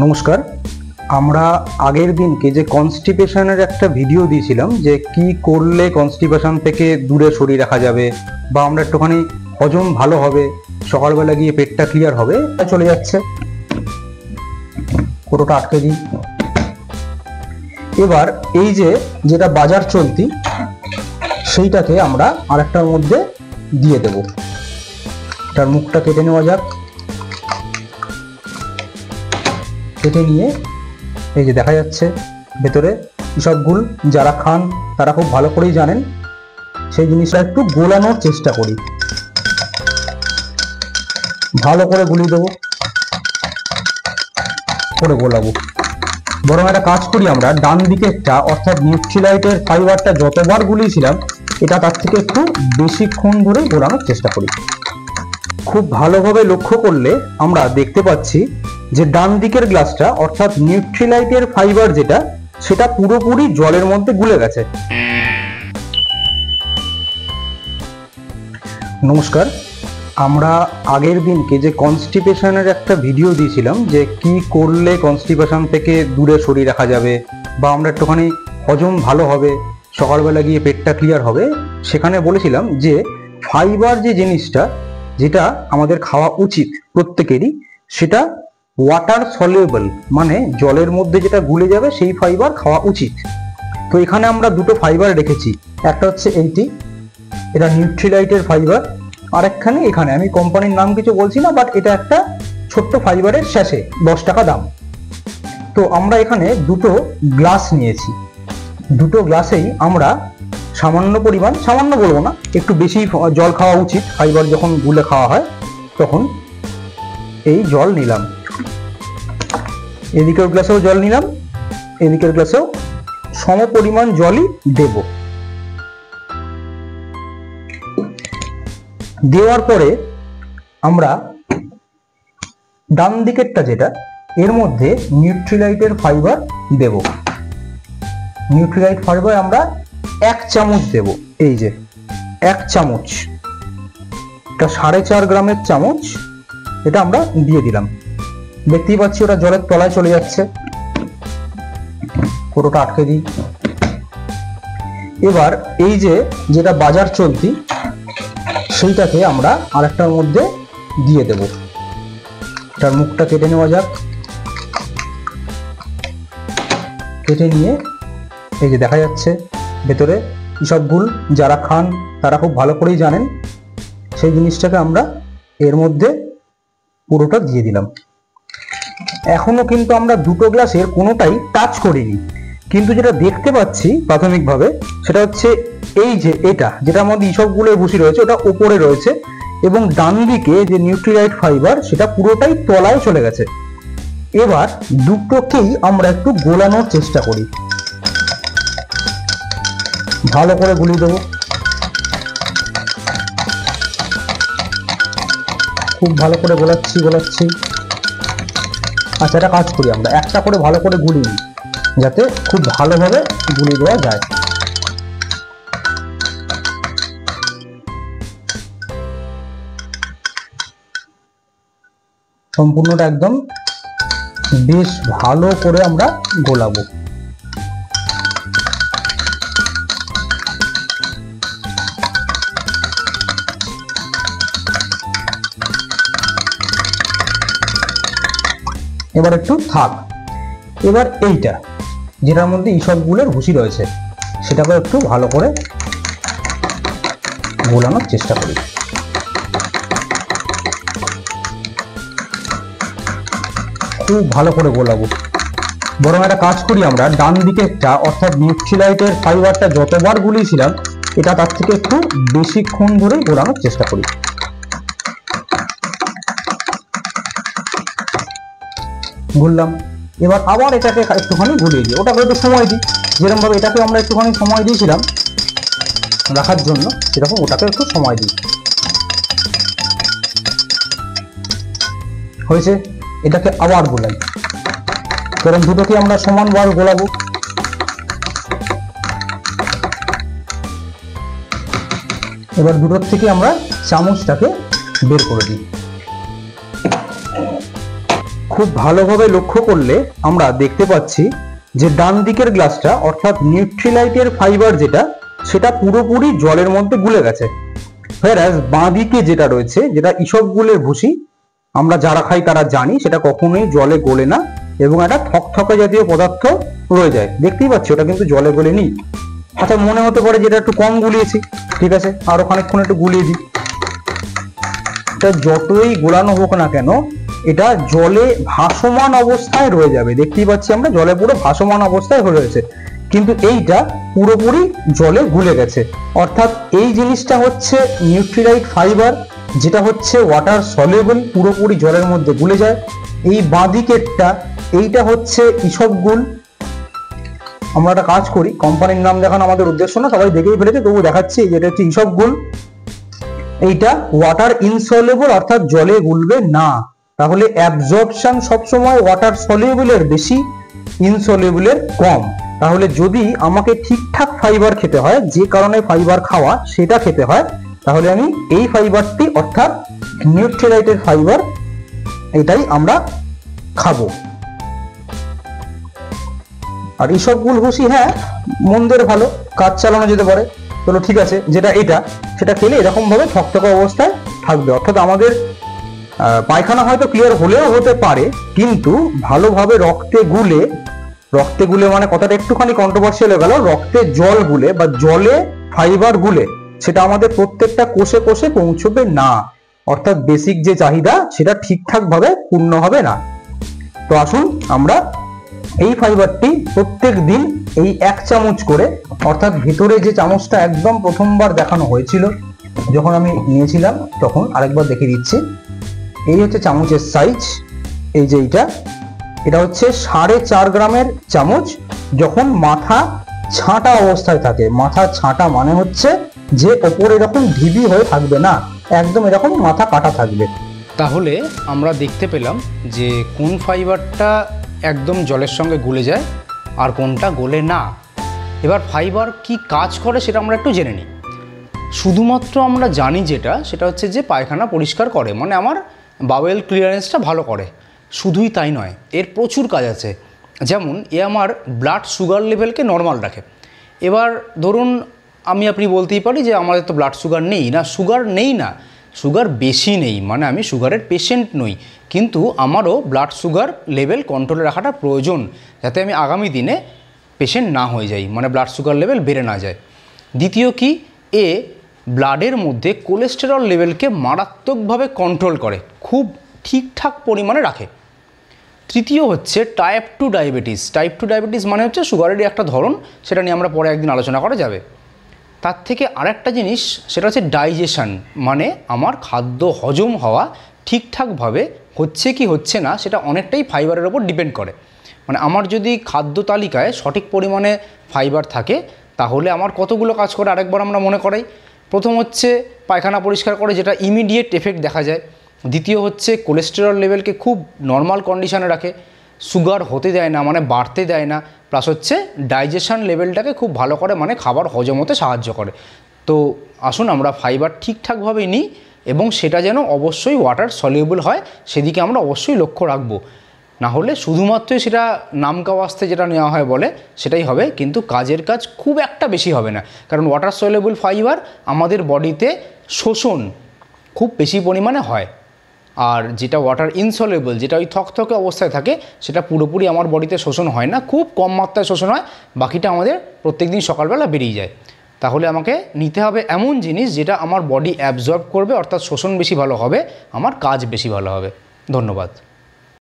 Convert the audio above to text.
নমস্কার। আমরা আগের দিনকে যে কনস্টিপেশনের একটা ভিডিও দিয়েছিলাম যে কি করলে কনস্টিপেশন থেকে দূরে সরিয়ে রাখা যাবে বা আমরা একটুখানি হজম ভালো হবে, সকালবেলা গিয়ে পেটটা ক্লিয়ার হবে, চলে যাচ্ছে। পুরোটা আটকে দিই। এবার এই যে যেটা বাজার চলতি সেইটাকে আমরা আরেকটার মধ্যে দিয়ে দেব। তার মুখটা কেটে নেওয়া যাক। কেটে নিয়ে এই যে দেখা যাচ্ছে ভেতরে ইসবগুল যারা খান তারা খুব ভালো করেই জানেন। সেই জিনিসটা একটু গোলানোর চেষ্টা করি, ভালো করে গুলিয়ে দেবো, করে গোলাবো। বরং একটা কাজ করি, আমরা ডান দিকেরটা অর্থাৎ নিউট্রিলাইটের ফাইবারটা যতবার গুলিয়েছিলাম এটা তার থেকে একটু বেশিক্ষণ ধরে গোলানোর চেষ্টা করি। খুব ভালোভাবে লক্ষ্য করলে আমরা দেখতে পাচ্ছি যে ডান দিকের গ্লাসটা অর্থাৎ নিউট্রিলাইটের ফাইবার যেটা সেটা পুরোপুরি জলের মধ্যে গুলে গেছে। নমস্কার। আমরা আগের দিনকে যে কনস্টিপেশনের একটা ভিডিও দিয়েছিলাম যে কি করলে কনস্টিপেশন থেকে দূরে সরিয়ে রাখা যাবে বা আমরা একটুখানি হজম ভালো হবে, সকালবেলা গিয়ে পেটটা ক্লিয়ার হবে, সেখানে বলেছিলাম যে ফাইবার যে জিনিসটা যেটা আমাদের খাওয়া উচিত প্রত্যেকেরই, সেটা ওয়াটার সলিউবল, মানে জলের মধ্যে যেটা গুলে যাবে সেই ফাইবার খাওয়া উচিত। তো এখানে আমরা দুটো ফাইবার রেখেছি, একটা হচ্ছে এইটি, এটা নিউট্রিলাইটের ফাইবার, আর একখানে এখানে আমি কোম্পানির নাম কিছু বলছি না, বাট এটা একটা ছোট্ট ফাইবারের স্যাশে, 10 টাকা দাম। তো আমরা এখানে দুটো গ্লাস নিয়েছি। দুটো গ্লাসেই আমরা সামান্য পরিমাণ, সামান্য বলবো না, একটু বেশি জল খাওয়া উচিত। ফাইবার যখন গুলে খাওয়া হয় তখন এই জল নিলাম। এদিকের গ্লাসেও জল নিলাম, এদিকের গ্লাসেও সম পরিমাণ জলই দেব। দেওয়ার পরে আমরা ডান দিকেরটা যেটা, এর মধ্যে নিউট্রিলাইটের ফাইবার দেব। নিউট্রিলাইট ফাইবার আমরা 1 চামচ দেব। এই যে 1 চামচ, এটা 4.5 গ্রামের চামচ, এটা আমরা দিয়ে দিলাম। দেখতেই পাচ্ছি ওটা জলের তলায় চলে যাচ্ছে। পুরোটা আটকে দিই। এবার এই যে যেটা বাজার চলতি সেইটাকে আমরা আরেকটার মধ্যে দিয়ে দেব। তার মুখটা কেটে নেওয়া যাক। কেটে নিয়ে এই যে দেখা যাচ্ছে ভেতরে ইসবগুল যারা খান তারা খুব ভালো করেই জানেন। সেই জিনিসটাকে আমরা এর মধ্যে পুরোটা দিয়ে দিলাম। এখনো কিন্তু আমরা দুটো গ্লাসের কোনোটাই টাচ করিনি, কিন্তু যেটা দেখতে পাচ্ছি প্রাথমিকভাবে সেটা হচ্ছে এই যে এটা যেটার মধ্যে ইসবগুলো ভুসি রয়েছে ওটা উপরে রয়েছে, এবং ডান দিকে যে নিউট্রিলাইট ফাইবার সেটা পুরোটাই তলায় চলে গেছে। এবার দুটোকেই আমরা একটু গোলানোর চেষ্টা করি, ভালো করে গুলিয়ে দেবো। খুব ভালো করে গোলাচ্ছি। আচ্ছা, একটা কাজ করি, আমরা একটা করে ভালো করে গুলি নিই যাতে খুব ভালোভাবে গুলিয়ে দেওয়া যায়। সম্পূর্ণটা একদম বেশ ভালো করে আমরা গোলাবো। এবার একটু থাক। এবার এইটা যেটার মধ্যে ইসবগুলোর ভুসি রয়েছে সেটাকে একটু ভালো করে গোলানোর চেষ্টা করি। খুব ভালো করে গোলাবো। বরং একটা কাজ করি, আমরা ডান দিকেরটা অর্থাৎ নিউট্রিলাইটের ফাইবারটা যতবার গুলিয়েছিলাম এটা তার থেকে একটু বেশিক্ষণ ধরে গোলানোর চেষ্টা করি। গুললাম। এবার আবার এটাকে একটুখানি গুলিয়ে দিই, ওটাকে একটু সময় দিই। যেরকম ভাবে এটাকে আমরা একটুখানি সময় দিয়েছিলাম রাখার জন্য, সেরকম ওটাকে একটু সময় দিই। হয়েছে, এটাকে আবার গোলাই। কারণ দুটোকে আমরা সমানভাবে গোলাবো। এবার দুটোর থেকে আমরা চামচটাকে বের করে দিই। খুব ভালোভাবে লক্ষ্য করলে আমরা দেখতে পাচ্ছি যে ডান দিকের গ্লাসটা অর্থাৎ নিউট্রিলাইটের ফাইবার যেটা, সেটা পুরোপুরি জলের মধ্যে গুলে গেছে। whereas বাঁ দিকে যেটা রয়েছে, যেটা ইসবগুলের ভুসি, আমরা যারা খাই তারা জানি সেটা কখনোই জলে গলে না এবং একটা থকথকে জাতীয় পদার্থ রয়ে যায়। দেখতেই পাচ্ছি ওটা কিন্তু জলে গলেনি। আচ্ছা, মনে হতে পারে যেটা একটু কম গুলিয়েছি, ঠিক আছে আরো খানিকক্ষণ একটু গুলিয়ে দিই। এটা যতই গোলানো হোক না কেন, এটা জলে ভাসমান অবস্থায় রয়ে যাবে। দেখতেই পাচ্ছি আমরা জলে পুরো ভাসমান অবস্থায় হয়ে রয়েছে, কিন্তু এইটা পুরোপুরি জলে গুলে গেছে। অর্থাৎ এই জিনিসটা হচ্ছে নিউট্রিলাইট ফাইবার, যেটা হচ্ছে ওয়াটার সলিউবল, পুরোপুরি জলের মধ্যে গুলে যায়। এই বাঁদিকেরটা, এইটা হচ্ছে ইসবগুল। আমরা একটা কাজ করি, কোম্পানির নাম দেখানো আমাদের উদ্দেশ্য না, সবাই দেখেই ফেলেছে, তবু দেখাচ্ছি। যেটা হচ্ছে ইসবগুল, এইটা ওয়াটার ইনসলিউবল, অর্থাৎ জলে গুলবে না। তাহলে অ্যাবজর্পশন সবসময় ওয়াটার সলিউবলের বেশি, ইনসলিউবলের কম। তাহলে যদি আমাকে ঠিকঠাক ফাইবার খেতে হয়, যে কারণে ফাইবার খাওয়া সেটা খেতে হয়, তাহলে আমি এই ফাইবারটি অর্থাৎ নিউট্রিলাইটের ফাইবার, এটাই আমরা খাবো। আর ইসবগুল ভুসি, হ্যাঁ মন্দের ভালো, কাজ চালানো যেতে পারে। চলো ঠিক আছে, যেটা এটা, সেটা খেলে এরকম ভাবে থকথকে অবস্থায় থাকবে। অর্থাৎ আমাদের পায়খানা হয়তো ক্লিয়ার হলেও হতে পারে, কিন্তু ভালোভাবে রক্তে গুলে মানে কথাটা একটুখানি কন্ট্রোভার্সিয়াল হয়ে গেল, রক্তে জল গুলে বা জলে ফাইবার গুলে সেটা আমাদের প্রত্যেকটা কোষে কোষে পৌঁছবে না। অর্থাৎ বেসিক যে চাহিদা সেটা ঠিকঠাক ভাবে পূর্ণ হবে না। তো আসুন আমরা এই ফাইবারটি প্রত্যেক দিন এই 1 চামচ করে, অর্থাৎ ভিতরে যে চামচটা একদম প্রথমবার দেখানো হয়েছিল যখন আমি নিয়েছিলাম, তখন আরেকবার দেখিয়ে দিচ্ছি। এই হচ্ছে চামচের সাইজ, এই যে এটা হচ্ছে 4.5 গ্রামের চামচ, যখন মাথা ছাঁটা অবস্থায় থাকে। মাথা ছাঁটা মানে হচ্ছে যে ওপরে এরকম ঢিবি হয়ে থাকবে না, একদম এরকম মাথা কাটা থাকবে। তাহলে আমরা দেখতে পেলাম যে কোন ফাইবারটা একদম জলের সঙ্গে গলে যায় আর কোনটা গলে না। এবার ফাইবার কি কাজ করে সেটা আমরা একটু জেনে নিই। শুধুমাত্র আমরা জানি সেটা হচ্ছে যে পায়খানা পরিষ্কার করে, মানে আমার বাওয়েল ক্লিয়ারেন্সটা ভালো করে। শুধুই তাই নয়, এর প্রচুর কাজ আছে। যেমন আমার ব্লাড সুগার লেভেলকে নর্মাল রাখে। এবার ধরুন আপনি বলতেই পারি যে আমাদের তো ব্লাড সুগার নেই না, সুগার নেই না, সুগার বেশি নেই, মানে আমি সুগারের পেশেন্ট নই, কিন্তু আমারও ব্লাড সুগার লেভেল কন্ট্রোলে রাখাটা প্রয়োজন, যাতে আমি আগামী দিনে পেশেন্ট না হয়ে যাই, মানে ব্লাড সুগার লেভেল বেড়ে না যায়। দ্বিতীয় কি, ব্লাডের মধ্যে কোলেস্টেরল লেভেলকে মারাত্মকভাবে কন্ট্রোল করে, খুব ঠিকঠাক পরিমাণে রাখে। তৃতীয় হচ্ছে টাইপ 2 ডায়াবেটিস। টাইপ 2 ডায়াবেটিস মানে হচ্ছে সুগারেরই একটা ধরন, সেটা নিয়ে আমরা পরে একদিন আলোচনা করা যাবে। তার থেকে আরেকটা জিনিস, সেটা হচ্ছে ডাইজেশন, মানে আমার খাদ্য হজম হওয়া ঠিকঠাকভাবে হচ্ছে কি হচ্ছে না, সেটা অনেকটাই ফাইবারের ওপর ডিপেন্ড করে। মানে আমার যদি খাদ্য তালিকায় সঠিক পরিমাণে ফাইবার থাকে, তাহলে আমার কতগুলো কাজ করে আরেকবার আমরা মনে করাই। প্রথম হচ্ছে পায়খানা পরিষ্কার করে, যেটা ইমিডিয়েট এফেক্ট দেখা যায়। দ্বিতীয় হচ্ছে কোলেস্টেরল লেভেলকে খুব নর্মাল কন্ডিশনে রাখে, সুগার হতে দেয় না, মানে বাড়তে দেয় না। প্লাস হচ্ছে ডাইজেশন লেভেলটাকে খুব ভালো করে, মানে খাবার হজম হতে সাহায্য করে। তো আসুন আমরা ফাইবার ঠিকঠাকভাবে নিই এবং সেটা যেন অবশ্যই ওয়াটার সলিউবল হয়, সেদিকে আমরা অবশ্যই লক্ষ্য রাখবো। না হলে শুধুমাত্রই সেটা নামকাওয়াস্তে যেটা নেওয়া হয় বলে সেটাই হবে, কিন্তু কাজের কাজ খুব একটা বেশি হবে না। কারণ ওয়াটার সলিউবল ফাইবার আমাদের বডিতে শোষণ খুব বেশি পরিমাণে হয়, আর যেটা ওয়াটার ইনসলিউবল, যেটা ওই থকথকে অবস্থায় থাকে, সেটা পুরোপুরি আমার বডিতে শোষণ হয় না, খুব কম মাত্রায় শোষণ হয়, বাকিটা আমাদের প্রত্যেকদিন সকালবেলা বেরিয়ে যায়। তাহলে আমাকে নিতে হবে এমন জিনিস যেটা আমার বডি অ্যাবজর্ব করবে, অর্থাৎ শোষণ বেশি ভালো হবে, আমার কাজ বেশি ভালো হবে। ধন্যবাদ।